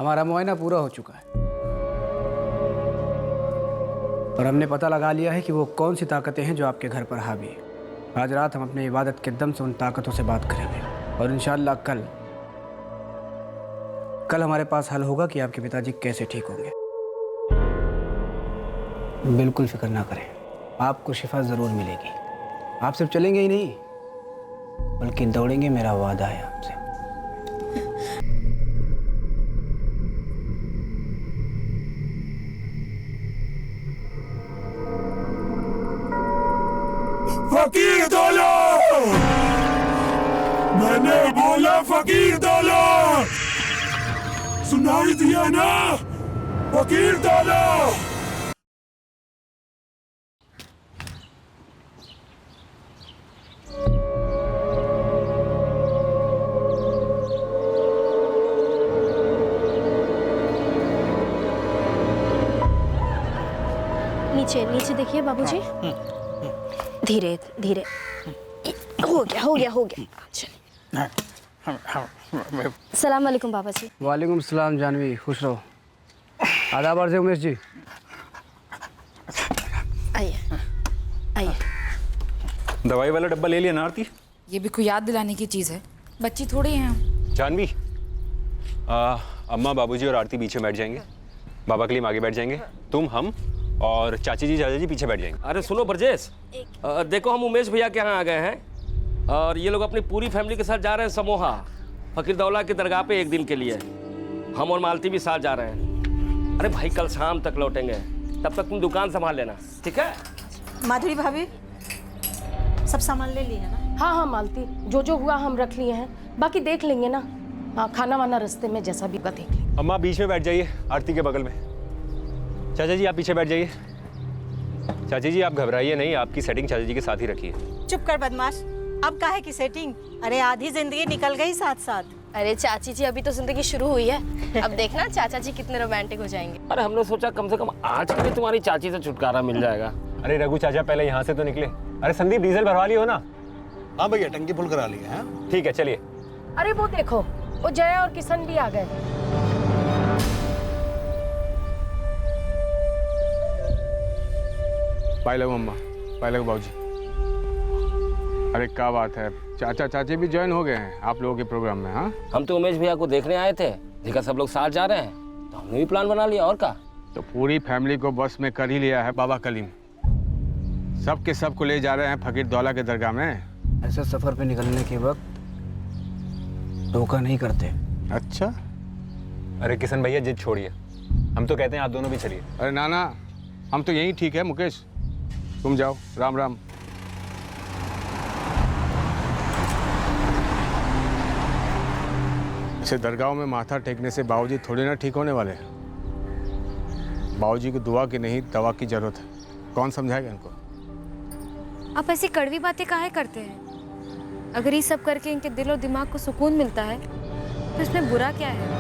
हमारा मुआयना पूरा हो चुका है और हमने पता लगा लिया है कि वो कौन सी ताकतें हैं जो आपके घर पर हावी है। आज रात हम अपने इबादत के दम से उन ताकतों से बात करेंगे और इंशाअल्लाह कल हमारे पास हल होगा कि आपके पिताजी कैसे ठीक होंगे। बिल्कुल फिक्र ना करें, आपको शिफा ज़रूर मिलेगी। आप सिर्फ चलेंगे ही नहीं बल्कि दौड़ेंगे, मेरा वादा है आपसे। फकीर दौला, मैंने बोला फकीर दौला, सुनाई दिया ना? फकीर दौला। नीचे नीचे देखिए बाबूजी। धीरे धीरे। हो गया हो गया हो गया। सलाम वालेकुम बाबा जी। वालेकुम सलाम जानवी, खुश रहो। आदाब अर्ज़ उमेश जी। आइए आइए। दवाई वाला डब्बा ले लिया ना आरती? ये भी कोई याद दिलाने की चीज़ है, बच्ची थोड़ी हैं हम। जानवी, अम्मा बाबूजी और आरती पीछे बैठ जाएंगे, बाबा के लिए आगे बैठ जाएंगे, तुम हम और चाची जी चाचा जी पीछे बैठ जाएंगे। अरे सुनो ब्रजेश, देखो हम उमेश भैया के यहाँ आ गए हैं और ये लोग अपनी पूरी फैमिली के साथ जा रहे हैं समोहा फकीर दौला की दरगाह पे एक दिन के लिए। हम और मालती भी साथ जा रहे हैं। अरे भाई कल शाम तक लौटेंगे, तब तक तुम दुकान संभाल लेना, ठीक है? माधुरी भाभी सब सामान ले लिया ना? हाँ हाँ मालती, जो जो हुआ हम रख लिए हैं, बाकी देख लेंगे ना। हाँ, खाना वाना रास्ते में जैसा भी होगा देख लेंगे। अम्मा बीच में बैठ जाइए, आरती के बगल में। चाचा जी आप पीछे बैठ जाइए। चाची जी आप घबराइए नहीं, आपकी सेटिंग चाचा जी के साथ ही रखिए। चुप कर बदमाश, अब काहे की सेटिंग? अरे आधी जिंदगी निकल गई साथ साथ। अरे चाची जी, अभी तो जिंदगी शुरू हुई है। अब देखना चाचा जी कितने रोमांटिक हो जाएंगे। अरे हमने सोचा कम से कम आज के लिए तुम्हारी चाची से छुटकारा मिल जाएगा। अरे रघु चाचा पहले यहाँ से तो निकले। अरे संदीप डीजल भरवा लियो ना? हाँ भैया, टंकी फुल करा लिया है। ठीक है चलिए। अरे वो देखो, वो जया और किशन भी आ गए। पाई लगो अम्मा, पाई लगो बाबूजी। अरे क्या बात है, चाचा चाची भी ज्वाइन हो गए हैं आप लोगों के प्रोग्राम में? हाँ, हम तो उमेश भैया को देखने आए थे, देखा सब लोग साथ जा रहे हैं तो हमने भी प्लान बना लिया। और क्या, तो पूरी फैमिली को बस में कर ही लिया है बाबा कलीम। सब के सब को ले जा रहे हैं फकीर दौला के दरगाह में। ऐसे सफ़र पे निकलने के वक्त धोखा नहीं करते। अच्छा, अरे किशन भैया जिद छोड़िए, हम तो कहते हैं आप दोनों भी चलिए। अरे नाना, हम तो यही ठीक है। मुकेश तुम जाओ, राम राम। ऐसे दरगाहों में माथा टेकने से बाबूजी थोड़ी ना ठीक होने वाले हैं। बाबूजी को दुआ की नहीं दवा की जरूरत है। कौन समझाएगा इनको? आप ऐसी कड़वी बातें काहे करते हैं? अगर ये सब करके इनके दिल और दिमाग को सुकून मिलता है तो इसमें बुरा क्या है?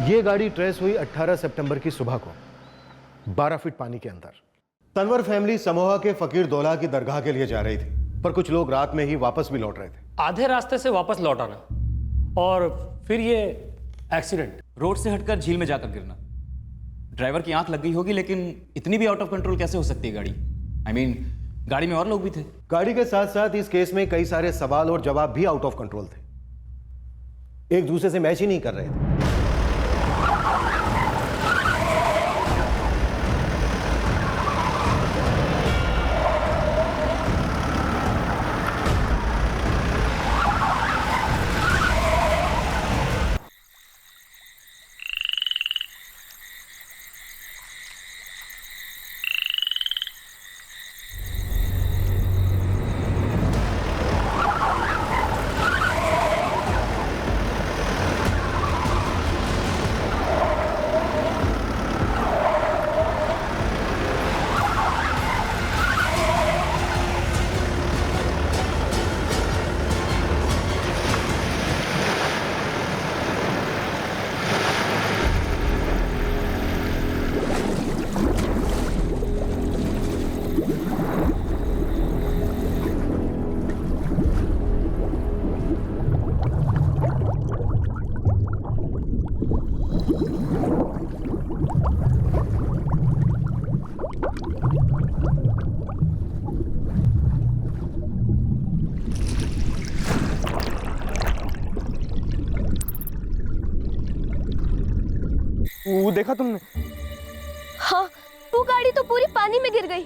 ये गाड़ी ट्रेस हुई 18 सितंबर की सुबह को 12 फीट पानी के अंदर। तनवर फैमिली समोहा के फकीर दौला की दरगाह के लिए जा रही थी, पर कुछ लोग रात में ही वापस भी लौट रहे थे। आधे रास्ते से वापस लौट आना और फिर ये एक्सीडेंट। रोड से हटकर झील में जाकर गिरना। ड्राइवर की आंख लग गई होगी, लेकिन इतनी भी आउट ऑफ कंट्रोल कैसे हो सकती है गाड़ी? I mean, गाड़ी में और लोग भी थे। गाड़ी के साथ साथ इस केस में कई सारे सवाल और जवाब भी आउट ऑफ कंट्रोल थे, एक दूसरे से मैच ही नहीं कर रहे थे। वो देखा तुमने? हाँ, वो गाड़ी तो पूरी पानी में गिर गई।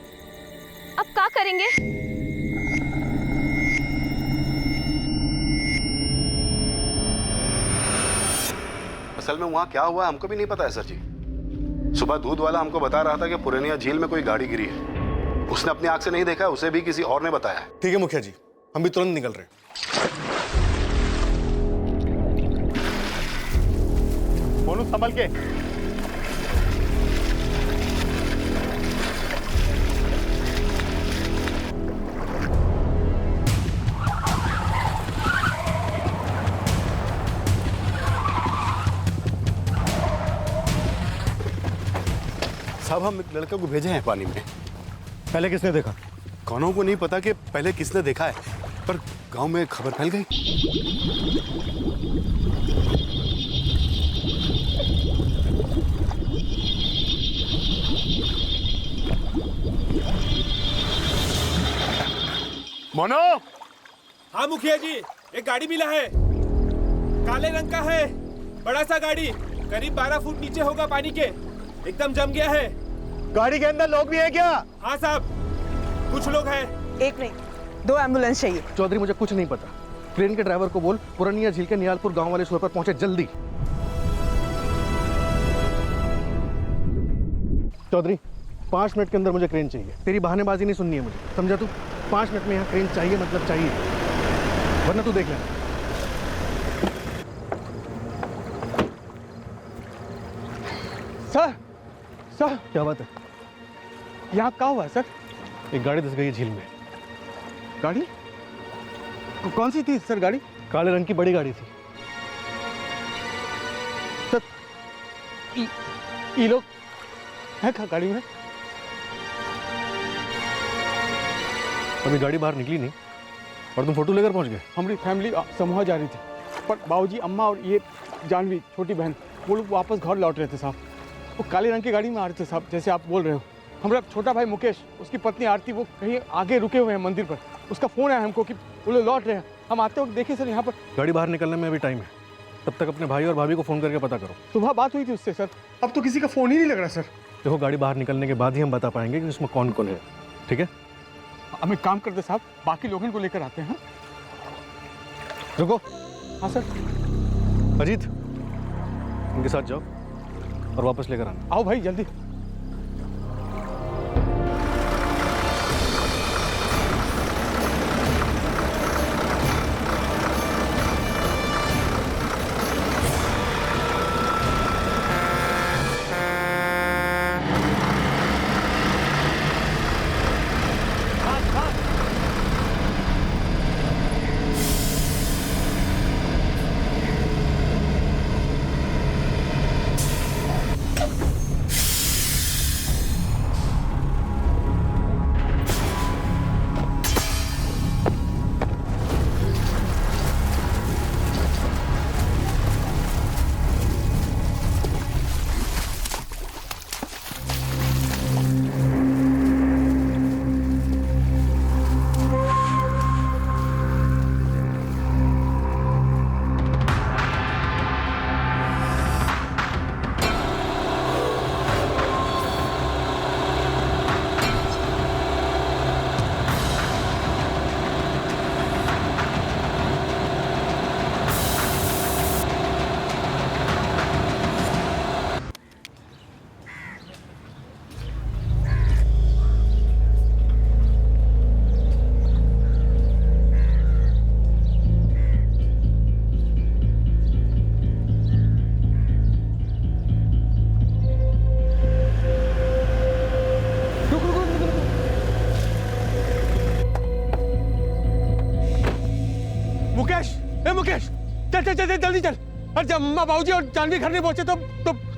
अब क्या करेंगे? असल में वहाँ क्या हुआ हमको भी नहीं पता है सर जी। सुबह दूध वाला हमको बता रहा था कि पुरानिया झील में कोई गाड़ी गिरी है। उसने अपनी आंख से नहीं देखा, उसे भी किसी और ने बताया है। ठीक है मुखिया जी, हम भी तुरंत निकल रहे हैं। मोनू संभल के। साहब हम एक लड़के को भेजे हैं पानी में। पहले किसने देखा? कौनों को नहीं पता कि पहले किसने देखा है, पर गांव में खबर फैल गई। मोनो। हाँ मुखिया जी, एक गाड़ी मिला है, काले रंग का है, बड़ा सा गाड़ी, करीब 12 फुट नीचे होगा पानी के, एकदम जम गया है। गाड़ी के अंदर लोग भी है क्या? हाँ साहब, कुछ लोग हैं। एक नहीं, 2 एम्बुलेंस चाहिए। चौधरी मुझे कुछ नहीं पता, क्रेन के ड्राइवर को बोल पुरानिया झील के नियालपुर गांव वाले सुर पर पहुंचे जल्दी। चौधरी 5 मिनट के अंदर मुझे क्रेन चाहिए। तेरी बहानेबाजी नहीं सुननी है मुझे, समझा तू? 5 मिनट में यहाँ क्रेन चाहिए मतलब चाहिए, वरना तू देख लेना। सर, सर क्या बात है? यहाँ क्या हुआ है सर? एक गाड़ी धंस गई है झील में। गाड़ी? कौन सी थी सर गाड़ी? काले रंग की बड़ी गाड़ी थी। सर, ये लोग है क्या गाड़ी में? अभी गाड़ी बाहर निकली नहीं और तुम फोटो लेकर पहुंच गए। हमारी फैमिली समोहा जा रही थी, पर बाबूजी, अम्मा और ये जानवी छोटी बहन वो लोग वापस घर लौट रहे थे साहब। वो काले रंग की गाड़ी में आ रहे थे साहब, जैसे आप बोल रहे हो। हमारा छोटा भाई मुकेश, उसकी पत्नी आरती, वो कहीं आगे रुके हुए हैं मंदिर पर। उसका फ़ोन आया हमको कि वो लोग लौट रहे हैं। हम आते वक्त देखे सर यहाँ पर। गाड़ी बाहर निकलने में अभी टाइम है, तब तक अपने भाई और भाभी को फ़ोन करके पता करो। सुबह बात हुई थी उससे सर, अब तो किसी का फ़ोन ही नहीं लग रहा सर। देखो, गाड़ी बाहर निकलने के बाद ही हम बता पाएंगे कि उसमें कौन कौन है, ठीक है? हम एक काम करते साहब, बाकी लोगों को लेकर आते हैं। रुको। हाँ सर। अजीत, उनके साथ जाओ और वापस लेकर आना। आओ भाई जल्दी। मुकेश, चल चल चल जल्दी चल। और जब अम्मा बाबूजी और जानवी घर नहीं पहुंचे तो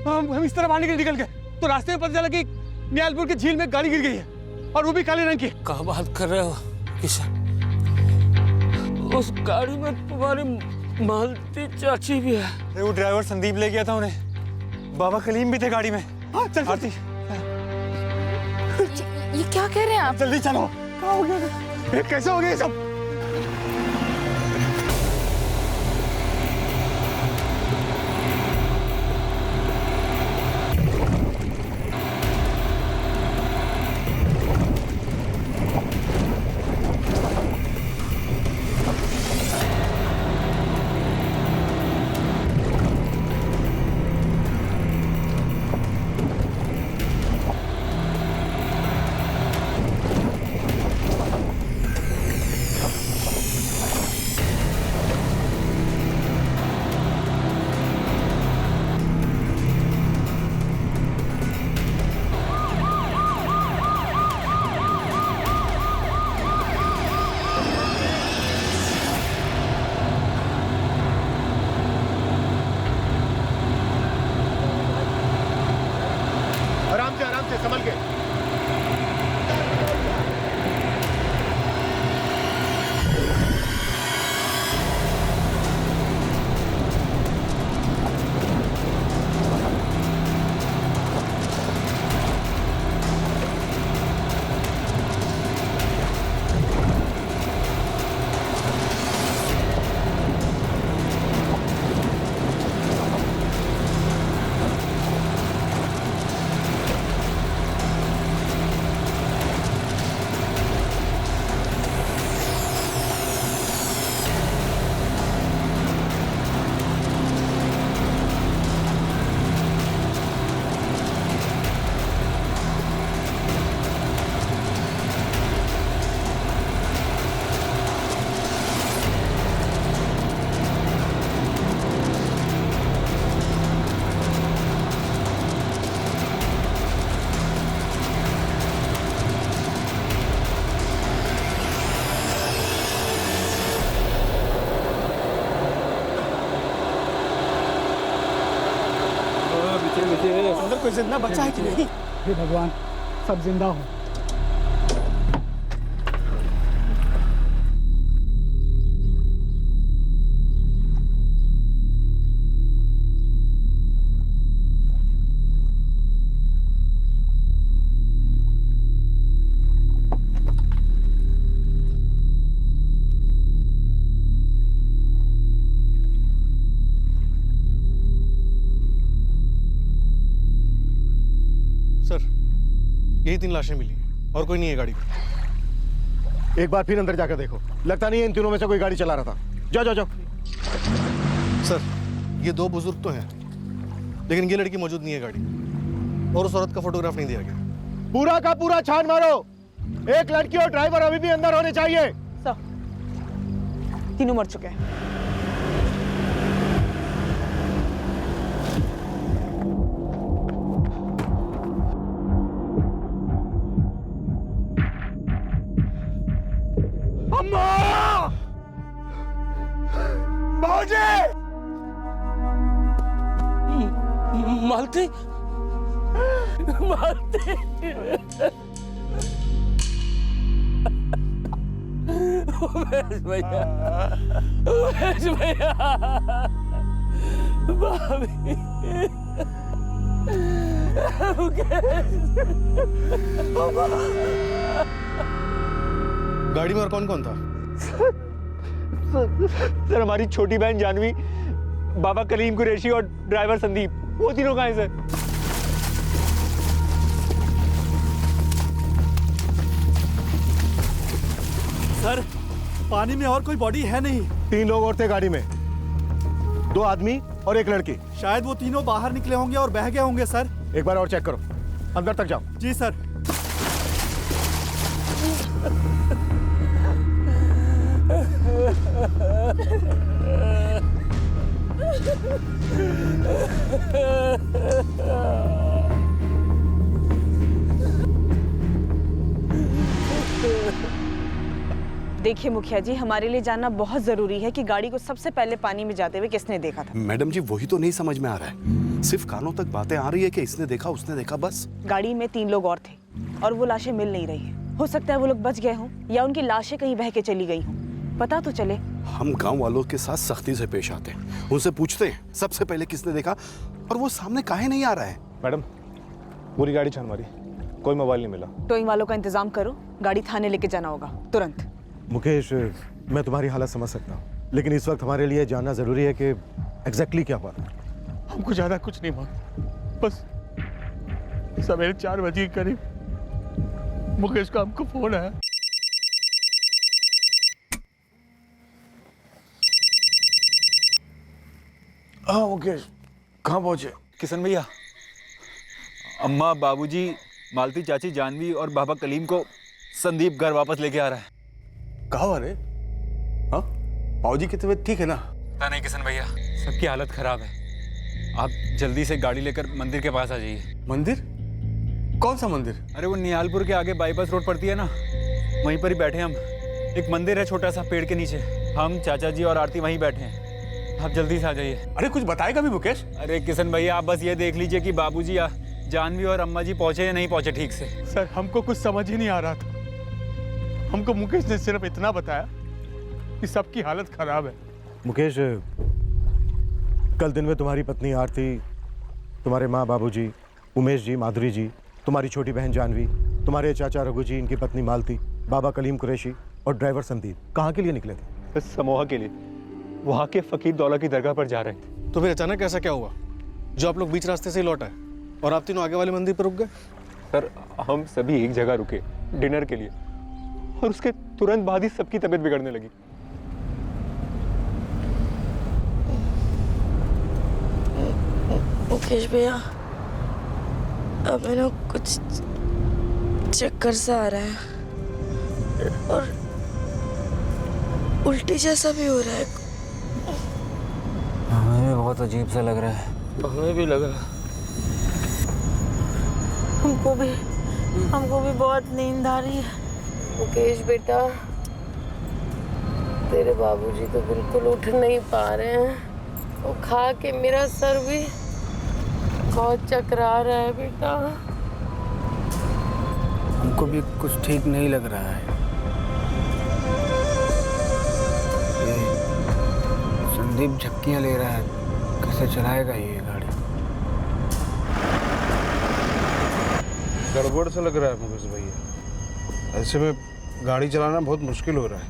हम इस तरह बाहर निकल गए, तो रास्ते में पता चला कि नियालपुर की झील में गाड़ी गिर गई है, और वो भी काले रंग की। क्या बात कर रहे हो किशन? उस गाड़ी में तुम्हारी मालती चाची भी है। अरे वो ड्राइवर संदीप ले गया था उन्हें, बाबा कलीम भी थे गाड़ी में। हाँ चल आरती। ये क्या कह रहे हैं आप? जल्दी चलो। क्या हो गया? कैसे हो गया ये सब? जिंदा बचा है कि नहीं? हे भगवान, सब जिंदा हो। यही 3 लाशें मिली और कोई नहीं है गाड़ी में। एक बार फिर अंदर जाकर देखो, लगता नहीं है इन तीनों में से कोई गाड़ी चला रहा था। जाओ जाओ जाओ। सर, ये 2 बुजुर्ग तो हैं, लेकिन ये लड़की मौजूद नहीं है गाड़ी में और उस औरत का फोटोग्राफ नहीं दिया गया। पूरा का पूरा छान मारो, एक लड़की और ड्राइवर अभी भी अंदर होने चाहिए। सर, तीनों मर चुके हैं। मालती, मालती, उमेश भैया, उमेश भैया, भाभी, गाड़ी में और कौन कौन था? सर हमारी छोटी बहन जानवी, बाबा कलीम कुरैशी और ड्राइवर संदीप, वो तीनों कहाँ हैं सर? सर, पानी में और कोई बॉडी है नहीं। 3 लोग और थे गाड़ी में, 2 आदमी और एक लड़की। शायद वो तीनों बाहर निकले होंगे और बह गए होंगे सर। एक बार और चेक करो, अंदर तक जाओ। जी सर। देखिए मुखिया जी, हमारे लिए जानना बहुत जरूरी है कि गाड़ी को सबसे पहले पानी में जाते हुए किसने देखा था। मैडम जी, वही तो नहीं समझ में आ रहा है। सिर्फ कानों तक बातें आ रही है कि इसने देखा उसने देखा, बस। गाड़ी में 3 लोग और थे और वो लाशें मिल नहीं रही है। हो सकता है वो लोग बच गए हों या उनकी लाशें कहीं बह के चली गई हों। पता तो चले। हम गांव वालों के साथ सख्ती से पेश आते हैं, उनसे पूछते हैं सबसे पहले किसने देखा, और वो सामने काहे नहीं आ रहा है। मैडम, पूरी गाड़ी छान मारी, कोई मोबाइल नहीं मिला। टोइंग वालों का इंतजाम करो, गाड़ी थाने लेके जाना होगा तुरंत। मुकेश, मैं तुम्हारी हालत समझ सकता हूँ, लेकिन इस वक्त हमारे लिए जानना जरूरी है कि एग्जैक्टली क्या हुआ। हमको ज्यादा कुछ नहीं मालूम, बस सवेरे 4 बजे के करीब मुकेश का हमको फोन आया। हाँ मुकेश, कहाँ पहुंचे? किशन भैया, अम्मा, बाबूजी, मालती चाची, जानवी और बाबा कलीम को संदीप घर वापस लेके आ रहा है। कहाँ वाले? हाँ, बाबूजी की तबीयत ठीक है ना? पता नहीं किशन भैया, सबकी हालत खराब है। आप जल्दी से गाड़ी लेकर मंदिर के पास आ जाइए। मंदिर? कौन सा मंदिर? अरे वो निहालपुर के आगे बाईपास रोड पड़ती है ना, वहीं पर ही बैठे हम। एक मंदिर है छोटा सा पेड़ के नीचे, हम, चाचा जी और आरती वहीं बैठे हैं। आप जल्दी से आ जाइए। अरे कुछ बताएगा भी मुकेश? अरे किशन भैया, आप बस ये देख लीजिए कि बाबूजी, जानवी और अम्मा जी पहुंचे या नहीं पहुंचे ठीक से। सर, हमको कुछ समझ ही नहीं आ रहा था। हमको मुकेश ने सिर्फ इतना बताया कि सबकी हालत खराब है। मुकेश, कल दिन में तुम्हारी पत्नी आरती, तुम्हारे माँ बाबूजी, उमेश जी, माधुरी जी, तुम्हारी छोटी बहन जानवी, तुम्हारे चाचा रघु जी, इनकी पत्नी मालती, बाबा कलीम कुरैशी और ड्राइवर संदीप कहाँ के लिए निकले थे? समोहा के लिए, वहाँ के फकीर दौला की दरगाह पर जा रहे थे। तो फिर अचानक ऐसा क्या हुआ जो आप लोग बीच रास्ते से ही लौट आए और आप तीनों आगे वाले मंदिर पर रुक गए? सर, हम सभी एक जगह रुके डिनर के लिए, और उसके तुरंत बाद ही सबकी तबीयत बिगड़ने लगी। मुकेश भैया, अब मैंने कुछ चक्कर सा आ रहा है और उल्टी जैसा भी हो रहा है। हमें भी बहुत अजीब सा लग रहा है। हमें भी लगा। हमको भी बहुत नींद आ रही है। मुकेश बेटा, तेरे बाबूजी तो बिल्कुल उठ नहीं पा रहे हैं। वो खा के मेरा सर भी बहुत चकरा रहा है बेटा। हमको भी कुछ ठीक नहीं लग रहा है। ये संदीप झपकियाँ ले रहा है, कैसे चलाएगा ये गाड़ी? गड़बड़ सा लग रहा है मुकेश भैया। ऐसे में गाड़ी चलाना बहुत मुश्किल हो रहा है।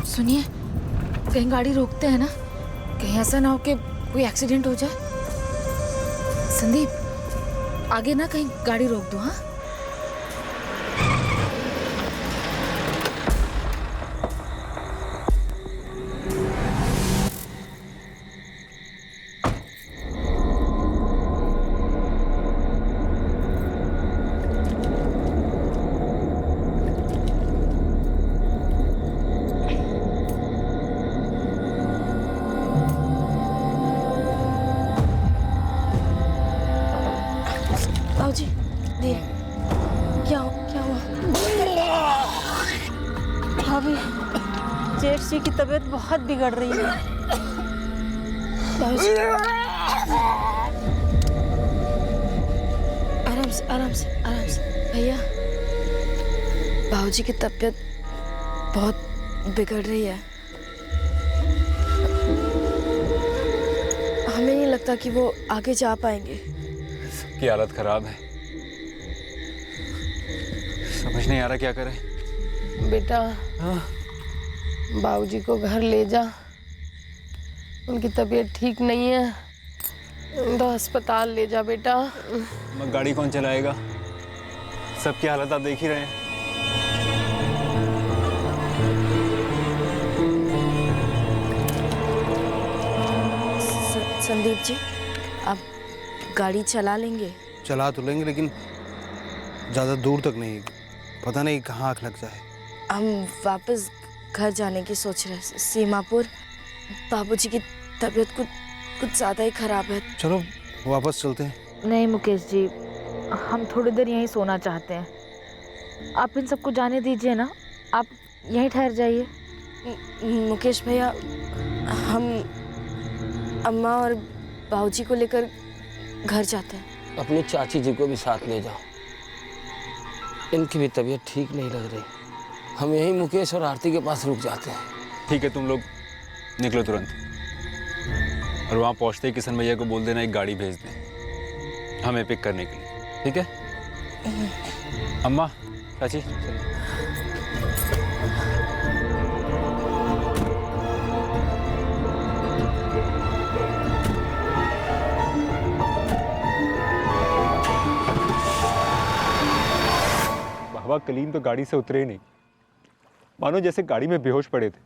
सुनिए, कहीं गाड़ी रोकते हैं ना, कहीं ऐसा ना हो कि कोई एक्सीडेंट हो जाए। संदीप, आगे ना कहीं गाड़ी रोक दो। हाँ, बाबूजी, धीरे। क्या हुआ? भाभी, जेठ जी की तबीयत बहुत बिगड़ रही है। बाबूजी, आराम से भैया। बाबूजी की तबीयत बहुत बिगड़ रही है। हमें नहीं लगता कि वो आगे जा पाएंगे। की हालत खराब है, समझ नहीं आ रहा क्या करें। बेटा, बाबूजी को घर ले जा, उनकी तबीयत ठीक नहीं है, तो अस्पताल ले जा बेटा। गाड़ी कौन चलाएगा? सबकी हालत आप देख ही रहे हैं। संदीप जी, आप गाड़ी चला लेंगे? चला तो लेंगे, लेकिन ज़्यादा दूर तक नहीं, पता नहीं कहाँ आँख लग जाए। हम वापस घर जाने की सोच रहे हैं, सीमापुर। बाबूजी की तबीयत कुछ ज़्यादा ही खराब है। चलो वापस चलते हैं। नहीं मुकेश जी, हम थोड़ी देर यहीं सोना चाहते हैं। आप इन सबको जाने दीजिए ना, आप यहीं ठहर जाइए। मुकेश भैया, हम अम्मा और बाबूजी को लेकर घर जाते हैं। अपनी चाची जी को भी साथ ले जाओ, इनकी भी तबीयत ठीक नहीं लग रही। हम यहीं मुकेश और आरती के पास रुक जाते हैं। ठीक है, तुम लोग निकलो तुरंत, और वहाँ पहुँचते ही किशन भैया को बोल देना एक गाड़ी भेज दें हमें पिक करने के लिए। ठीक है अम्मा, चाची, चलिए। बाबा कलीम तो गाड़ी से उतरे ही नहीं, मानो जैसे गाड़ी में बेहोश पड़े थे।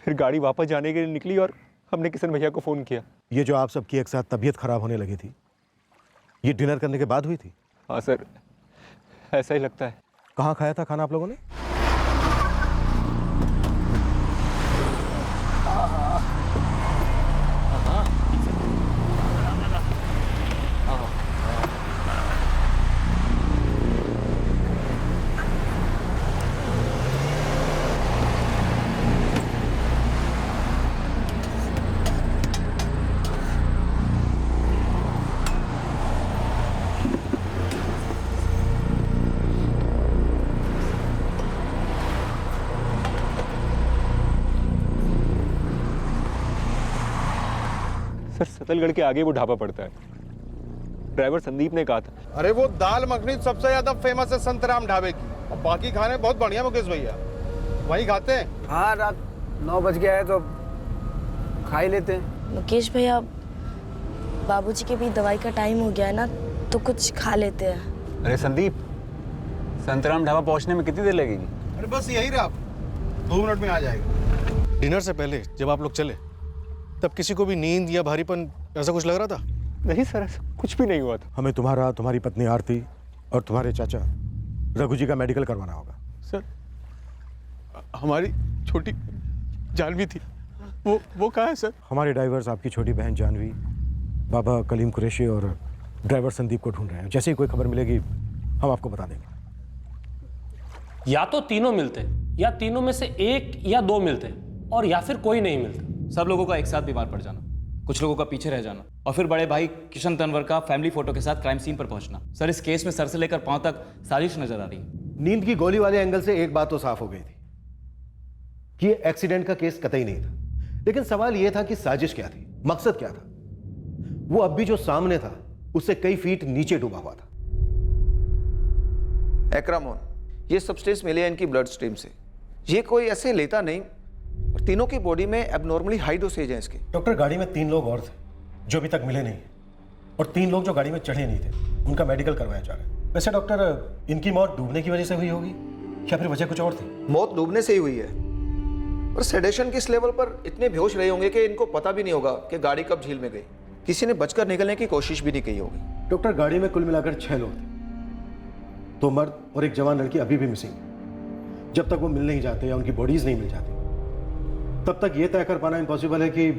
फिर गाड़ी वापस जाने के लिए निकली और हमने किशन भैया को फोन किया। ये जो आप सबकी एक साथ तबीयत खराब होने लगी थी, ये डिनर करने के बाद हुई थी? हाँ सर, ऐसा ही लगता है। कहाँ खाया था खाना आप लोगों ने? सर, सतलगढ़ के आगे वो ढाबा पड़ता है, ड्राइवर संदीप ने कहा था। अरे वो दाल मखनी सबसे ज्यादा फेमस है संतराम ढाबे की, और बाकी खाने बहुत बढ़िया मुकेश भैया, वहीं खाते हैं। हाँ, रात 9 बज गया है तो खा ही लेते हैं। मुकेश भैया, बाबूजी के भी दवाई का टाइम हो गया है ना, तो कुछ खा लेते हैं। अरे संदीप, संतराम ढाबा पहुंचने में कितनी देर लगेगी? अरे बस यही रहा, 2 मिनट में आ जाएगा। डिनर से पहले जब आप लोग चले, तब किसी को भी नींद या भारीपन ऐसा कुछ लग रहा था? नहीं सर, ऐसा कुछ भी नहीं हुआ था। हमें तुम्हारा, तुम्हारी पत्नी आरती और तुम्हारे चाचा रघु जी का मेडिकल करवाना होगा। सर, हमारी छोटी जानवी थी, वो कहाँ है सर? हमारे ड्राइवर्स आपकी छोटी बहन जानवी, बाबा कलीम कुरैशी और ड्राइवर संदीप को ढूंढ रहे हैं। जैसे ही कोई खबर मिलेगी हम आपको बता देंगे। या तो तीनों मिलते, या तीनों में से एक या दो मिलते, और या फिर कोई नहीं मिलता। सब लोगों का एक साथ बीमार पड़ जाना कुछ लोगों का पीछे रह जाना और फिर बड़े भाई किशन तंवर का फैमिली फोटो के साथ क्राइम सीन पर पहुंचना। सर इस केस में सर से लेकर पांव तक साजिश नजर आ रही है। नींद की गोली वाले एंगल से एक बात तो साफ हो गई थी कि ये एक्सीडेंट का केस कतई नहीं था, लेकिन सवाल यह था कि साजिश क्या थी, मकसद क्या था। वो अब भी जो सामने था उससे कई फीट नीचे डूबा हुआ था। एक्रामोन, ये सब्सटेंस मिले हैं इनकी ब्लड स्ट्रीम से। ये कोई ऐसे लेता नहीं और तीनों की बॉडी में एबनॉर्मली हाई डोसेज है इसके। डॉक्टर, गाड़ी में 3 लोग और थे जो अभी तक मिले नहीं, और 3 लोग जो गाड़ी में चढ़े नहीं थे उनका मेडिकल करवाया जा रहा है। वैसे डॉक्टर, इनकी मौत डूबने की वजह से हुई होगी या फिर वजह कुछ और थी? मौत डूबने से ही हुई है, पर सेडेशन के इस लेवल पर इतने बेहोश रहे होंगे कि इनको पता भी नहीं होगा कि गाड़ी कब झील में गई। किसी ने बचकर निकलने की कोशिश भी नहीं की होगी। डॉक्टर, गाड़ी में कुल मिलाकर 6 लोग थे, 2 मर्द और एक जवान लड़की अभी भी मिसिंग है। जब तक वो मिल नहीं जाते या उनकी बॉडीज नहीं मिल जाती, तब तक ये तय कर पाना इम्पॉसिबल है कि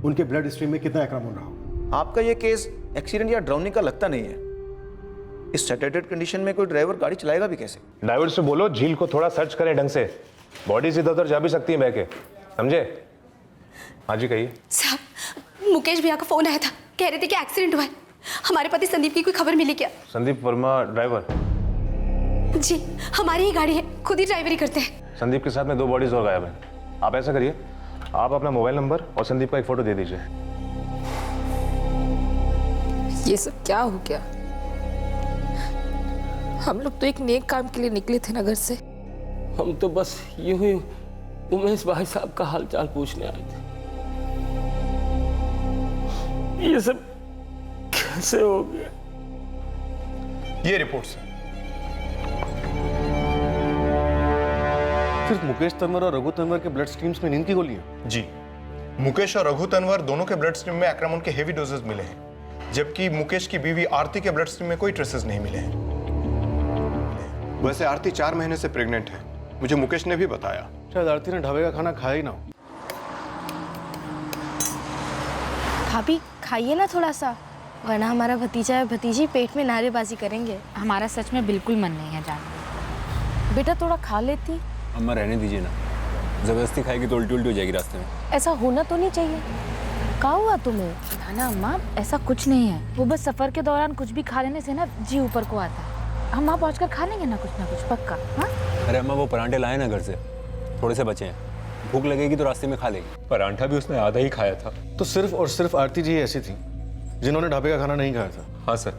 उनके ब्लड स्ट्रीम में कितना एक्रामोन रहा हो। आपका ये केस एक्सीडेंट या ड्राउनिंग का लगता नहीं है। इस सेटेटेड कंडीशन में कोई ड्राइवर गाड़ी चलाएगा भी कैसे? ड्राइवर से बोलो झील को थोड़ा सर्च करें ढंग से, बॉडी इधर उधर जा भी सकती है बह के, समझे? हाँ जी कहिए। साहब, मुकेश भैया का फोन आया था, कह रहे थे कि एक्सीडेंट हुआ है। हमारे पति संदीप की कोई खबर मिली क्या? संदीप वर्मा ड्राइवर? जी, हमारी ही गाड़ी है, खुद ही ड्राइवरी करते हैं। संदीप के साथ में 2 बॉडीज और गायब हैं। आप ऐसा करिए, आप अपना मोबाइल नंबर और संदीप का एक फोटो दे दीजिए। ये सब क्या हो गया? हम लोग तो एक नेक काम के लिए निकले थे नगर से। हम तो बस यूं ही उमेश भाई साहब का हालचाल पूछने आए थे। ये सब कैसे हो गया? ये रिपोर्ट्स हैं। सिर्फ मुकेश तंवर और रघु तंवर के ब्लड स्ट्रीम्स में नींद की गोली है? जी, मुकेश और रघु तंवर दोनों के ब्लड स्ट्रीम में एक्रामोन के हेवी डोजेस मिले हैं, जबकि मुकेश की बीवी आरती के ब्लड स्ट्रीम में कोई ट्रेसेस नहीं मिले हैं। वैसे आरती 4 महीने से प्रेग्नेंट है, मुझे मुकेश ने भी बताया। शायद आरती ने ढाबे का खाना खाया ही ना हो। भाभी, खाइए ना थोड़ा सा, वरना हमारा भतीजा या भतीजी पेट में नारेबाजी करेंगे। हमारा सच में बिल्कुल मन नहीं है जाने। बेटा थोड़ा खा लेती। अम्मा रहने दीजिए ना, जबरदस्ती खाएगी तो उल्टी उल्टी हो जाएगी रास्ते में। ऐसा होना तो नहीं चाहिए। क्या हुआ तुम्हें? ना ना अम्मा, ऐसा कुछ नहीं है। वो बस सफर के दौरान कुछ भी खा लेने से ना जी ऊपर को आता है। हम वहाँ पहुँचकर खा लेंगे ना कुछ पक्का। हाँ? अरे अम्मा, वो परांठे लाए ना घर से, थोड़े से बचे हैं, भूख लगेगी तो रास्ते में खा लेगी। परांठा भी उसने आधा ही खाया था। तो सिर्फ और सिर्फ आरती जी ऐसी थी जिन्होंने ढाबे का खाना नहीं खाया था? हाँ सर,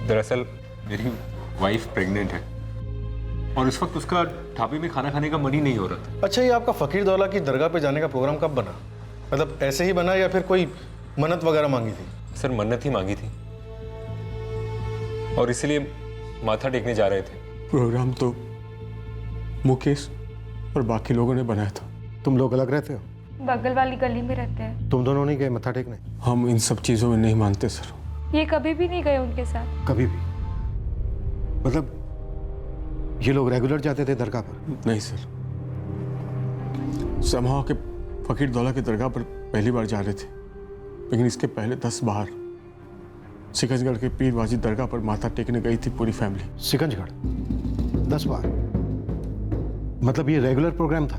दरअसल मेरी वाइफ प्रेग्नेंट है और इस वक्त उसका ढाबे में खाना खाने का मन ही नहीं हो रहा था। अच्छा, ये आपका फकीर दौला की दरगाह पे जाने का प्रोग्राम कब बना? मतलब ऐसे ही बना या फिर कोई मन्नत वगैरह मांगी थी? सर मन्नत ही मांगी थी और इसलिए माथा टेकने जा रहे थे। प्रोग्राम तो मुकेश और बाकी लोगों ने बनाया था। तुम लोग अलग रहते हो? बगल वाली गली में रहते हैं। तुम दोनों नहीं गए मत्था टेकने? हम इन सब चीज़ों में नहीं मानते सर। ये कभी भी नहीं गए उनके साथ? कभी भी? मतलब ये लोग रेगुलर जाते थे दरगाह पर? नहीं सर, समहा के फकीर दौला की दरगाह पर पहली बार जा रहे थे, लेकिन इसके पहले 10 बार सिकंजगढ़ के पीर वाजिद दरगाह पर माथा टेकने गई थी पूरी फैमिली। सिकंजगढ़ 10 बार? मतलब ये रेगुलर प्रोग्राम था?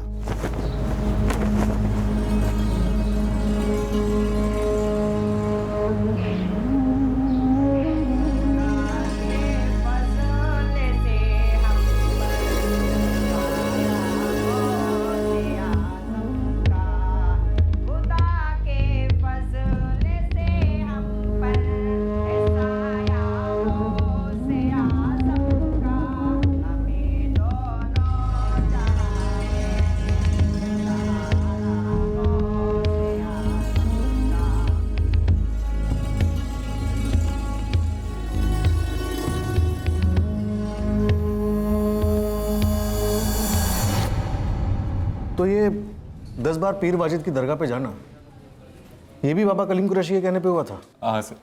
तो ये 10 बार पीर वाजिद की दरगाह पे जाना, ये भी बाबा कलीम कुरैशी के कहने पे हुआ था? हाँ सर,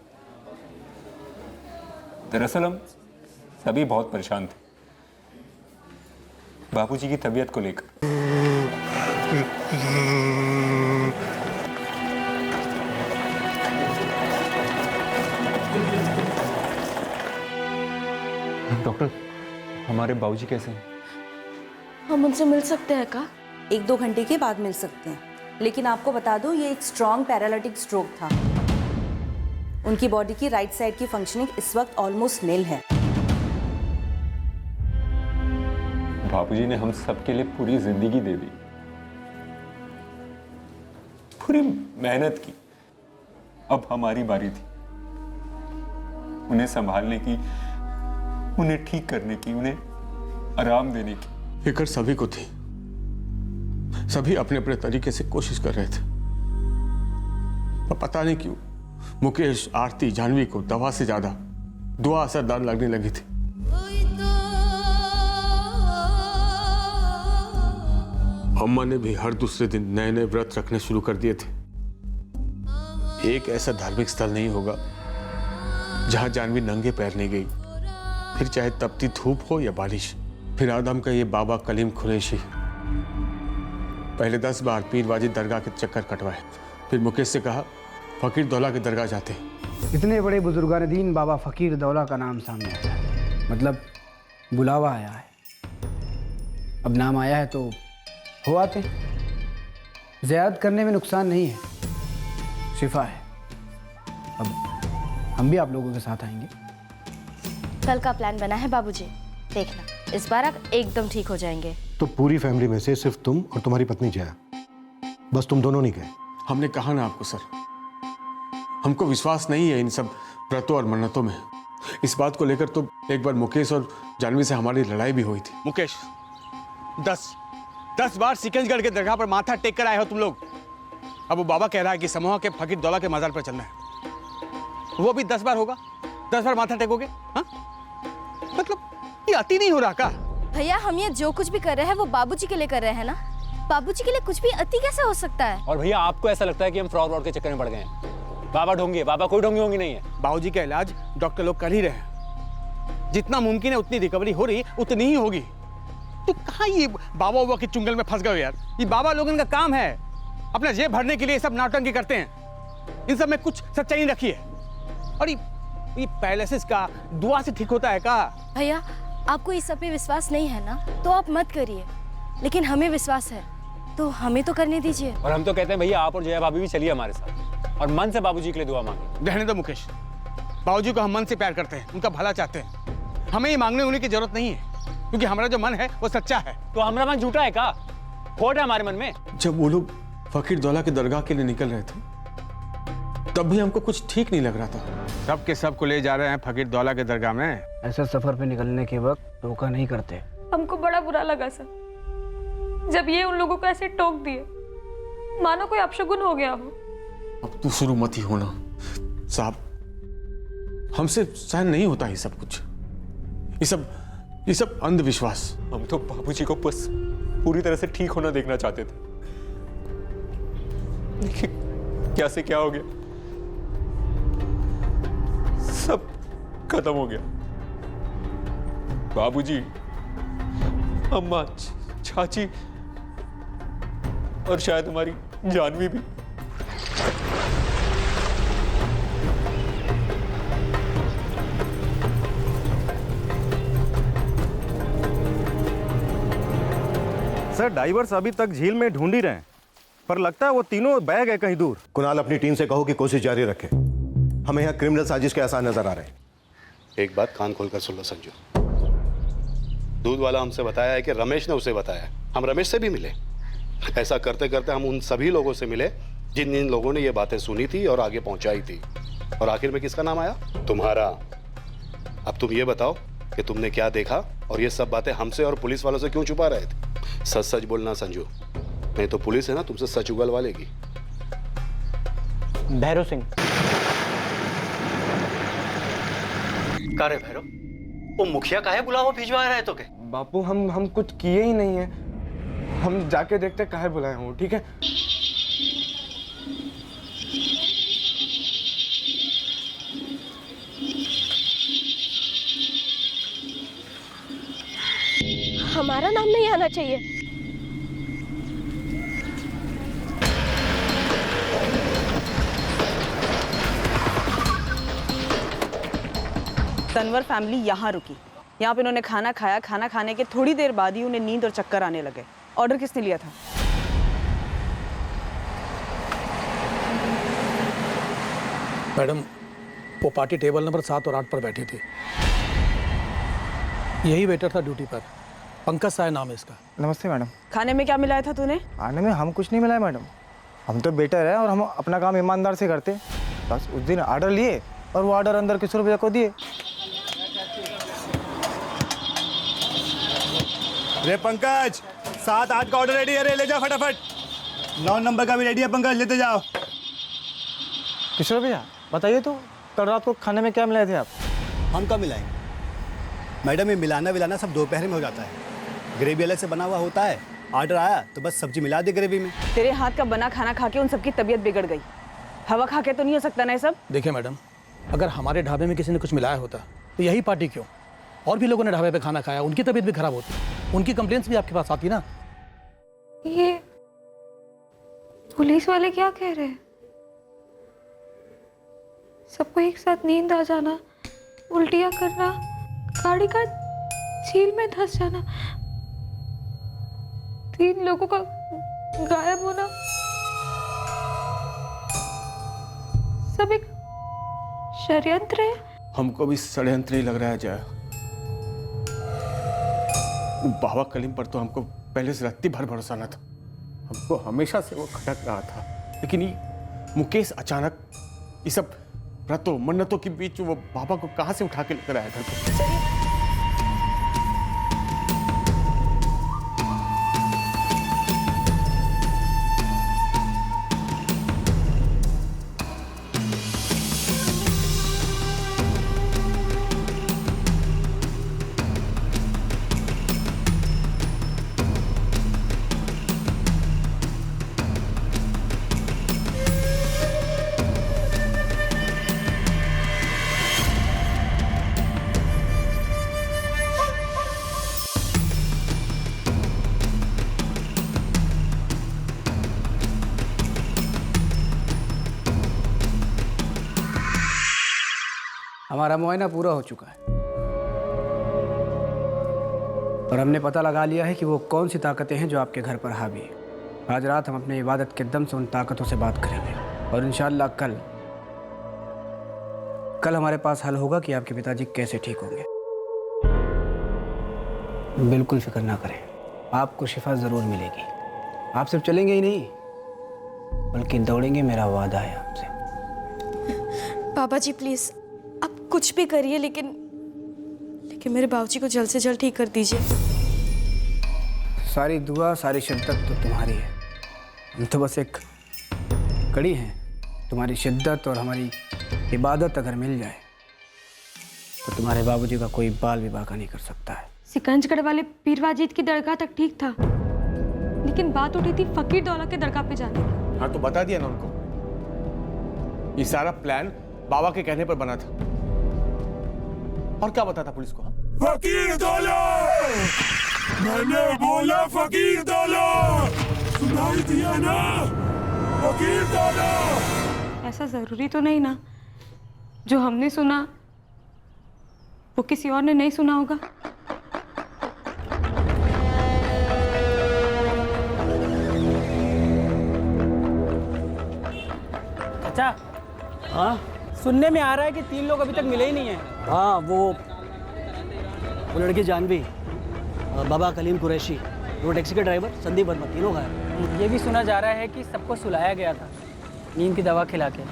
दरअसल हम सभी बहुत परेशान थे बापूजी की तबीयत को लेकर। डॉक्टर, हमारे बाबूजी कैसे हैं? हम उनसे मिल सकते हैं का? 1-2 घंटे के बाद मिल सकते हैं। लेकिन आपको बता दूं ये एक स्ट्रॉन्ग पैरालिटिक स्ट्रोक था। उनकी बॉडी की राइट साइड की फंक्शनिंग इस वक्त ऑलमोस्ट निल है। बाबूजी ने हम सबके लिए पूरी जिंदगी दे दी, पूरी मेहनत की। अब हमारी बारी थी उन्हें संभालने की, उन्हें ठीक करने की, उन्हें आराम देने की। फिक्र सभी को थी, सभी अपने अपने तरीके से कोशिश कर रहे थे, पर पता नहीं क्यों मुकेश, आरती, जानवी को दवा से ज्यादा दुआ असरदार लगने लगी थी। अम्मा ने भी हर दूसरे दिन नए नए व्रत रखने शुरू कर दिए थे। एक ऐसा धार्मिक स्थल नहीं होगा जहां जानवी नंगे पैर नहीं गई, फिर चाहे तपती धूप हो या बारिश। फिर आदम का ये बाबा कलीम कुरैशी पहले 10 बार पीर वाजिद दरगाह के चक्कर कटवाए, फिर मुकेश से कहा फकीर दौला के दरगाह जाते। इतने बड़े बुजुर्गान दीन बाबा फकीर दौला का नाम सामने आया है, मतलब बुलावा आया है। अब नाम आया है तो हो आते। ज़ियारत करने में नुकसान नहीं है, शिफा है। अब हम भी आप लोगों के साथ आएंगे। कल का प्लान बना है बाबूजी, देखना इस बार आप एकदम ठीक हो जाएंगे। तो पूरी फैमिली में से सिर्फ तुम और तुम्हारी पत्नी जया, बस तुम दोनों नहीं गए? हमने कहा ना आपको सर, हमको विश्वास नहीं है इन सब व्रतों और मन्नतों में। इस बात को लेकर तो एक बार मुकेश और जानवी से हमारी लड़ाई भी हुई थी। मुकेश, 10 बार सिकंजगढ़ के दरगाह पर माथा टेक कर आए हो तुम लोग। अब वो बाबा कह रहा है कि समूह के फकीर दौला के मजार पर चलना है, वो भी 10 बार होगा? 10 बार माथा टेकोगे? हाँ, मतलब ये अति नहीं हो रहा का? भैया हम ये जो कुछ भी कर रहे हैं वो बाबूजी के लिए कर रहे हैं ना। बाबूजी के लिए कुछ भी अति कैसे हो सकता है? और भैया आपको ऐसा लगता है कि हम फ्रॉड के चक्कर में पड़ गए हैं? बाबा ढोंगे, बाबा कोई ढोंगी होंगी नहीं है। बाबूजी का इलाज डॉक्टर लोग कर ही रहे हैं, जितना मुमकिन है उतनी रिकवरी हो रही उतनी ही होगी। तो कहाँ ये बाबा के चुंगल में फंस गए यार? ये बाबा लोगों का काम है, अपना जेब भरने के लिए सब नौटंकी करते हैं। इन सब में कुछ सच्चाई नहीं रखी है। और ये पैरालिसिस का दुआ से ठीक होता है का? भैया आपको इस सब पे विश्वास नहीं है ना, तो आप मत करिए, लेकिन हमें विश्वास है तो हमें तो करने दीजिए। और हम तो कहते हैं भैया आप और जया भाभी भी चलिए हमारे साथ और मन से बाबूजी के लिए दुआ मांगे। रहने दो मुकेश, बाबूजी को हम मन से प्यार करते हैं, उनका भला चाहते हैं। हमें ये मांगने होने की जरूरत नहीं है, क्योंकि हमारा जो मन है वो सच्चा है। तो हमारा मन झूठा है का? खोट है हमारे मन में। जब वो लोग फकीर दौला के दरगाह के लिए निकल रहे थे तब भी हमको कुछ ठीक नहीं लग रहा था। सब के सब को ले जा रहे हैं फकीर दौला के दरगाह में। ऐसा सफर पे निकलने के वक्त धोखा नहीं करते। हमको बड़ा बुरा लगा सर, जब ये उन लोगों को ऐसे टोक दिए, मानो कोई अपशगुन हो गया हो। अब तू शुरू मत ही होना साहब, हमसे सहन नहीं होता ये सब कुछ, ये सब अंधविश्वास। हम तो बाबूजी को बस पूरी तरह से ठीक होना देखना चाहते थे, लेकिन क्या से क्या हो गया, सब खत्म हो गया। बाबूजी, अम्मा, चाची और शायद हमारी जानवी भी। सर डाइवर्स अभी तक झील में ढूंढ ही रहे हैं, पर लगता है वो तीनों बह गए कहीं दूर। कुणाल अपनी टीम से कहो कि कोशिश जारी रखे, हमें यहाँ क्रिमिनल साजिश के आसार नजर आ रहे हैं। एक बात कान खोलकर सुन लो संजू, दूध वाला हमसे बताया है कि रमेश ने उसे बताया। हम रमेश से भी मिले, ऐसा करते करते हम उन सभी लोगों से मिले जिन जिन लोगों ने ये बातें सुनी थी और आगे पहुंचाई थी, और आखिर में किसका नाम आया? तुम्हारा। अब तुम ये बताओ कि तुमने क्या देखा और ये सब बातें हमसे और पुलिस वालों से क्यों छुपा रहे थे? सच सच बोलना संजू, नहीं तो पुलिस है ना तुमसे सच उगलवा लेगी। भैरव सिंह। का रे भैरव, वो मुखिया काहे बुलावा भिजवा रहे तो के? बापू हम कुछ किए ही नहीं है, हम जाके देखते काहे बुलाए हूँ, ठीक है? हमारा नाम नहीं आना चाहिए। तनवर फैमिली यहाँ रुकी, यहाँ पे उन्होंने खाना खाया। खाना खाने के थोड़ी देर बाद ही उन्हें नींद और चक्कर आने लगे। ऑर्डर किसने लिया था? मैडम, वो पार्टी टेबल नंबर 7 और 8 पर बैठी थी। यही वेटर था ड्यूटी पर। पंकज साय नाम है इसका। नमस्ते मैडम। खाने में क्या मिलाया था तूने? खाने में हम कुछ नहीं मिलाया मैडम। हम तो बेटर है और हम अपना काम ईमानदार से करते। बस उस दिन ऑर्डर लिए और वो ऑर्डर अंदर किशोर भैया को दिए। रे पंकज, 7-8 का ऑर्डर रेडी है रे, ले जाओ फटाफट। 9 नंबर का भी रेडी है पंकज, लेते जाओ। किशोर भैया बताइए तो, कल रात को खाने में क्या मिलाए थे आप? हम कब मिलाएंगे मैडम, ये मिलाना विलाना सब दोपहर में हो जाता है। ग्रेवी अलग से बना हुआ होता है। ऑर्डर आया तो बस सब्जी मिला दे ग्रेवी में। तेरे हाथ का बना खाना खा के उन सबकी तबीयत बिगड़ गई। हवा खा के तो नहीं हो सकता ना ये सब। देखिए मैडम, अगर हमारे ढाबे में किसी ने कुछ मिलाया होता तो यही पार्टी क्यों? और भी लोगों ने ढाबे पे खाना खाया, उनकी तबीयत भी खराब होती, उनकी कंप्लेंट्स भी आपके पास आती ना। ये पुलिस वाले क्या कह रहे हैं? सबको एक साथ नींद आ जाना, उल्टियां करना, गाड़ी का झील में धंस जाना, 3 लोगों का गायब होना, सब एक षड्यंत्र है। हमको भी षड्यंत्र ही लग रहा है जया। बाबा कलीम पर तो हमको पहले से रत्ती भर भरोसा न था। हमको हमेशा से वो खटक रहा था, लेकिन ये मुकेश अचानक ये सब व्रतों मन्नतों के बीच वो बाबा को कहाँ से उठा के लेकर आया घर पे। हमारा मुआयना पूरा हो चुका है और हमने पता लगा लिया है कि वो कौन सी ताकतें हैं जो आपके घर पर हावी है। आज रात हम अपनी इबादत के दम से उन ताकतों से बात करेंगे और इंशाअल्लाह कल हमारे पास हल होगा कि आपके पिताजी कैसे ठीक होंगे। बिल्कुल फिक्र ना करें, आपको शिफा ज़रूर मिलेगी। आप सिर्फ चलेंगे ही नहीं बल्कि दौड़ेंगे, मेरा वादा है आपसे। बाबा जी प्लीज आप कुछ भी करिए, लेकिन मेरे बाबूजी को जल्द से जल्द ठीक कर दीजिए। सारी दुआ सारी शिद्दत तो तुम्हारी है, हम तो बस एक कड़ी हैं। तुम्हारी शिद्दत और हमारी इबादत अगर मिल जाए तो तुम्हारे बाबूजी का कोई बाल भी बाका नहीं कर सकता है। सिकंजगढ़ वाले पीर वाजिद की दरगाह तक ठीक था, लेकिन बात उठी थी फकीर दौला के दरगाह पे जाने की। हाँ तो बता दिया ना उनको, ये सारा प्लान बाबा के कहने पर बना था। और क्या बता था पुलिस को? फकीर दौला, मैंने बोला फकीर दौला, सुनाई दिया ना? फकीर दौला। ऐसा जरूरी तो नहीं ना जो हमने सुना वो किसी और ने नहीं सुना होगा। अच्छा हाँ, सुनने में आ रहा है कि 3 लोग अभी तक मिले ही नहीं हैं। हाँ, वो लड़की जानवी, बाबा कलीम कुरैशी, वो टैक्सी के ड्राइवर संदीप वर्मा, तीनों गायब। ये भी सुना जा रहा है कि सबको सुलाया गया था नींद की दवा खिला के।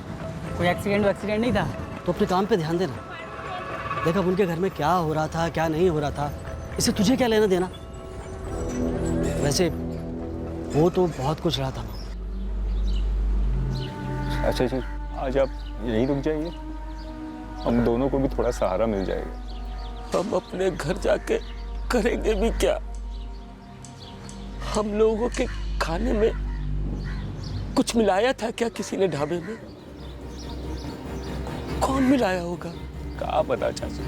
कोई एक्सीडेंट नहीं था? तो अपने काम पे ध्यान देना। देखा उनके घर में क्या हो रहा था क्या नहीं हो रहा था, इससे तुझे क्या लेना देना। वैसे वो तो बहुत कुछ रहा था। अच्छा जी, आज आप यहीं रुक जाइए, हम दोनों को भी थोड़ा सहारा मिल जाएगा। हम अपने घर जाके करेंगे भी क्या? हम लोगों के खाने में कुछ मिलाया था क्या किसी ने ढाबे में? कौन मिलाया होगा? क्या पता चाचा,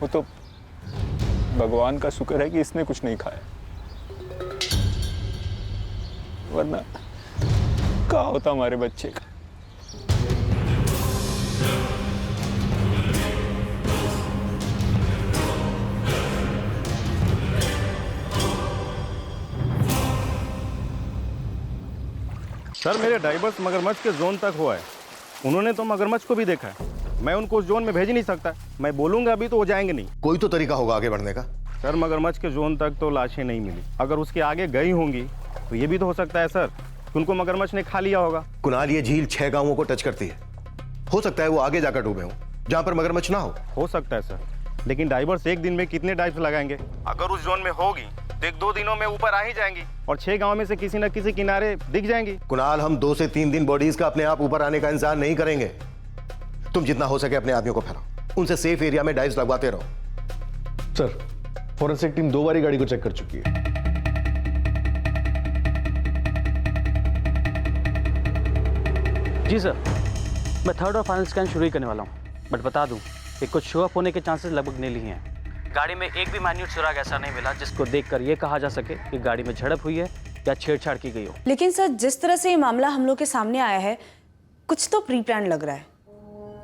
वो तो भगवान का शुक्र है कि इसने कुछ नहीं खाया, वरना क्या होता हमारे बच्चे का। सर मेरे ड्राइवर्स मगरमच्छ के जोन तक हुआ है, उन्होंने तो मगरमच्छ को भी देखा है। मैं उनको उस जोन में भेज नहीं सकता, मैं बोलूंगा अभी तो वो जाएंगे नहीं। कोई तो तरीका होगा आगे बढ़ने का। सर मगरमच्छ के जोन तक तो लाशें नहीं मिली, अगर उसके आगे गई होंगी तो ये भी तो हो सकता है सर कि उनको मगरमच्छ ने खा लिया होगा। कुणाल, ये झील 6 गांवों को टच करती है, हो सकता है वो आगे जाकर डूबे हो जहां पर मगरमच्छ ना हो सकता है सर, लेकिन डाइवर्स एक दिन में कितने डाइव्स लगाएंगे? अगर उस जोन में होगी तो 1-2 दिनों में ऊपर आ ही जाएंगी और 6 गांव में से किसी न किसी किनारे दिख जाएंगी। कुणाल, हम 2 से 3 दिन बॉडीज का अपने आप ऊपर आने का इंतजार नहीं करेंगे। तुम जितना हो सके अपने आदमियों को फैलाओ, उनसे सेफ एरिया में डाइव्स लगवाते रहो। सर, फॉरेंसिक टीम 2 बार गाड़ी को चेक कर चुकी है। जी सर, मैं थर्ड और फाइनल स्कैन शुरू ही करने वाला हूँ, बट बता दूँ कि कुछ शो अप होने के चांसेस लगभग नील ही हैं। गाड़ी में एक भी माइन्यूट सुराग ऐसा नहीं मिला जिसको देखकर ये कहा जा सके कि गाड़ी में झड़प हुई है या छेड़छाड़ की गई हो। लेकिन सर, जिस तरह से ये मामला हम लोग के सामने आया है, कुछ तो प्री प्लान लग रहा है।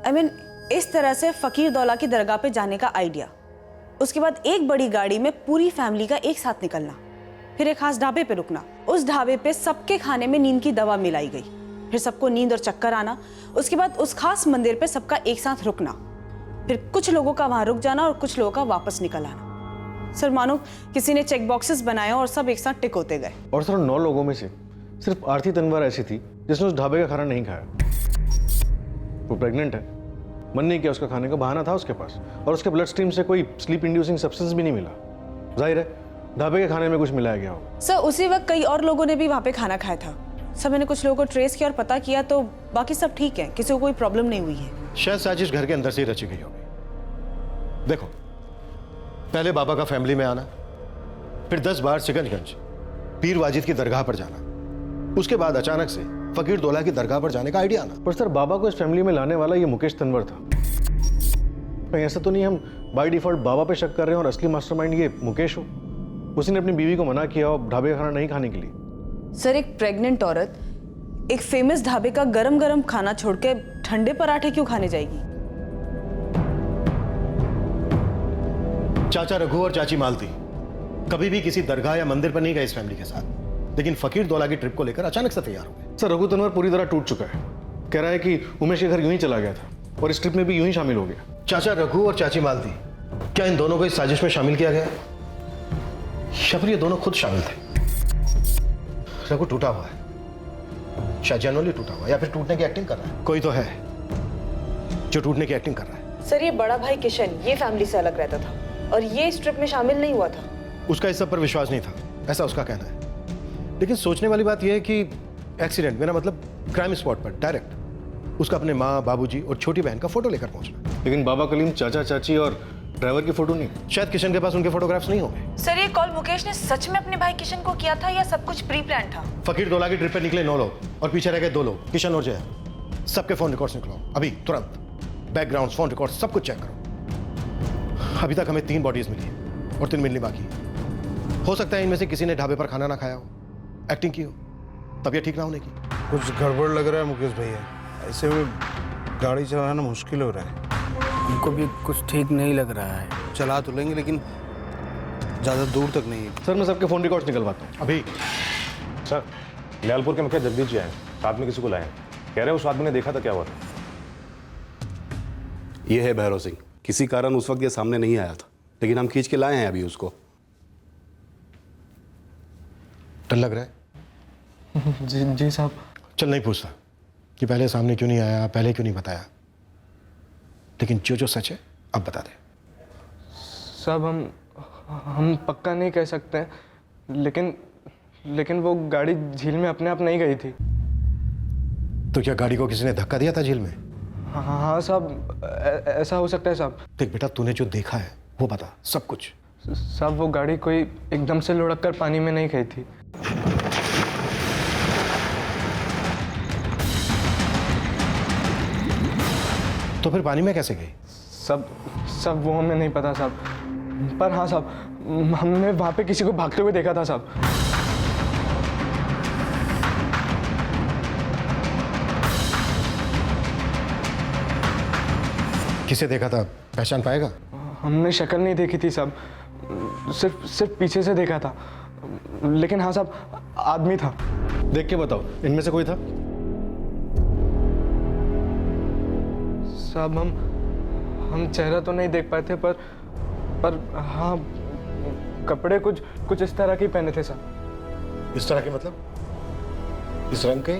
I mean, इस तरह से फकीर दौला की दरगाह पे जाने का आइडिया, उसके बाद एक बड़ी गाड़ी में पूरी फैमिली का एक साथ निकलना, फिर एक खास ढाबे पे रुकना, उस ढाबे पे सबके खाने में नींद की दवा मिलाई गई, फिर सबको नींद और चक्कर आना, उसके बाद उस खास मंदिर पे सबका एक साथ रुकना, फिर कुछ लोगों का वहां रुक जाना और कुछ लोगों का वापस निकल आना। सर मानो किसी ने चेक बॉक्सेस बनाए और सब एक साथ टिक होते गए। और सर 9 लोगों में से सिर्फ आरती तनवर ऐसी थी जिसने उस ढाबे का खाना नहीं खाया। वो प्रेग्नेंट है, मन नहीं किया, उसका खाने का बहाना था उसके पास, और उसके ब्लड स्ट्रीम से कोई स्लीप इंड्यूसिंग सब्सटेंस भी नहीं मिला। जाहिर है ढाबे के खाने में कुछ मिलाया गया हो। सर उसी वक्त कई और लोगों ने भी वहाँ पे खाना खाया था। सर मैंने कुछ लोगों को ट्रेस किया और पता किया तो बाकी सब ठीक है, किसी को कोई प्रॉब्लम नहीं हुई है। शायद साजिश घर के अंदर से ही रची गई होगी। देखो, पहले बाबा का फैमिली में आना, फिर 10 बार सिकंजगंज पीर वाजिद की दरगाह पर जाना, उसके बाद अचानक से फकीर दौला की दरगाह पर जाने का आइडिया आना। पर सर बाबा को इस फैमिली में लाने वाला ये मुकेश तनवर था। कहीं ऐसा तो नहीं हम बाय डिफॉल्ट बाबा पे शक कर रहे हैं और असली मास्टरमाइंड ये मुकेश हो? उसी ने अपनी बीवी को मना किया और ढाबे का खाना नहीं खाने के लिए। सर एक प्रेग्नेंट औरत एक फेमस ढाबे का गरम गरम खाना छोड़ के ठंडे पराठे क्यों खाने जाएगी? चाचा रघु और चाची मालती कभी भी किसी दरगाह या मंदिर पर नहीं गए इस फैमिली के साथ, लेकिन फकीर दौला की ट्रिप को लेकर अचानक से तैयार हो गए। सर रघु तनवर पूरी तरह टूट चुका है, कह रहा है कि उमेश के घर यूं ही चला गया था और इस ट्रिप में भी यूं ही शामिल हो गया। चाचा रघु और चाची मालती, क्या इन दोनों को इस साजिश में शामिल किया गया? या फिर ये दोनों खुद शामिल थे? रघु टूटा हुआ है, शायद जनरली टूटा हुआ, या फिर टूटने की एक्टिंग कर रहा है। कोई तो है जो टूटने की एक्टिंग कर रहा है। सर ये बड़ा भाई किशन ये फैमिली से अलग रहता था और ये इस ट्रिप में शामिल नहीं हुआ था। उसका इस सब पर विश्वास नहीं था, ऐसा उसका कहना है। लेकिन सोचने वाली बात यह है कि एक्सीडेंट, मेरा मतलब क्राइम स्पॉट पर डायरेक्ट उसका अपने माँ, बाबूजी और छोटी बहन का फोटो लेकर पहुंचना। लेकिन बाबा कलीम, चाचा चाची और ड्राइवर की फोटो नहीं। शायद किशन के पास उनके फोटोग्राफ्स नहीं होंगे। सर ये कॉल मुकेश ने सच में अपने भाई किशन को किया था या सब कुछ प्री प्लान था? फकीर दौला की ट्रिप पे निकले 9 लोग और पीछे रह गए 2 लोग, किशन और जय। सबके फोन रिकॉर्ड्स निकलो अभी तुरंत, बैकग्राउंड, फोन रिकॉर्ड सब कुछ चेक करो। अभी तक हमें 3 बॉडीज मिली है और 3 मिलनी बाकी। हो सकता है इनमें से किसी ने ढाबे पर खाना ना खाया हो, एक्टिंग की हो, तबीयत ठीक ना होने की। कुछ गड़बड़ लग रहा है मुकेश भैया, ऐसे में गाड़ी चलाना मुश्किल हो रहा है। उनको भी कुछ ठीक नहीं लग रहा है। चला तो लेंगे लेकिन ज़्यादा दूर तक नहीं है। सर मैं सबके फोन रिकॉर्ड्स निकलवाता हूँ अभी। सर लियालपुर के मुखिया जगदीश जी आए, साथ में किसी को लाए, कह रहे उस आदमी ने देखा था क्या हुआ था। ये है भैरव सिंह, किसी कारण उस वक्त ये सामने नहीं आया था, लेकिन हम खींच के लाए हैं अभी उसको। डर लग रहा है? जी साहब। चल नहीं पूछता कि पहले सामने क्यों नहीं आया, पहले क्यों नहीं बताया, लेकिन जो सच है अब बता दे। साहब हम पक्का नहीं कह सकते, लेकिन वो गाड़ी झील में अपने आप नहीं गई थी। तो क्या गाड़ी को किसी ने धक्का दिया था झील में? हाँ साहब, ऐसा हो सकता है साहब। देख बेटा, तूने जो देखा है वो बता, सब कुछ। साहब वो गाड़ी कोई एकदम से लुढ़क कर पानी में नहीं गई थी। तो फिर पानी में कैसे गई? सब वो हमें नहीं पता साहब, पर हाँ साहब हमने वहाँ पे किसी को भागते हुए देखा था साहब। किसे देखा था, पहचान पाएगा? हमने शक्ल नहीं देखी थी साहब, सिर्फ पीछे से देखा था। लेकिन हाँ साहब, आदमी था। देख के बताओ, इनमें से कोई था? साहब हम चेहरा तो नहीं देख पाए थे, पर हाँ कपड़े कुछ इस तरह के पहने थे साहब। इस तरह के मतलब? इस रंग के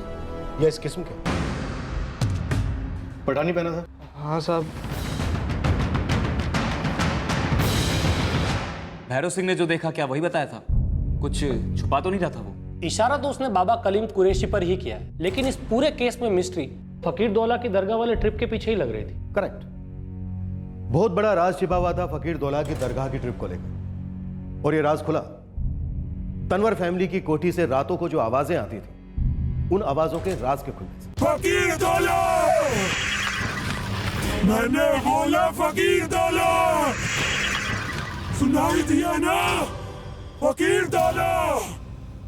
या इस किस्म के? पठानी पहना था? हाँ साहब। भैरव सिंह ने जो देखा क्या वही बताया था? कुछ छुपा तो नहीं रहा था वो? इशारा तो उसने बाबा कलीम कुरैशी पर ही किया है, लेकिन इस पूरे केस में मिस्ट्री फकीरदौला की दरगाह वाले ट्रिप के पीछे ही लग रही थी। करेक्ट। बहुत बड़ा राज छिपा हुआ था फकीरदौला की दरगाह की ट्रिप को लेकर, और ये राज खुला तनवर फैमिली की कोठी से रातों को जो आवाजें आती थी, उन आवाजों के राज के खुलने से। फकीरदौला, मैंने बोला फकीरदौला, सुनाई दिया ना? फकीरदौला।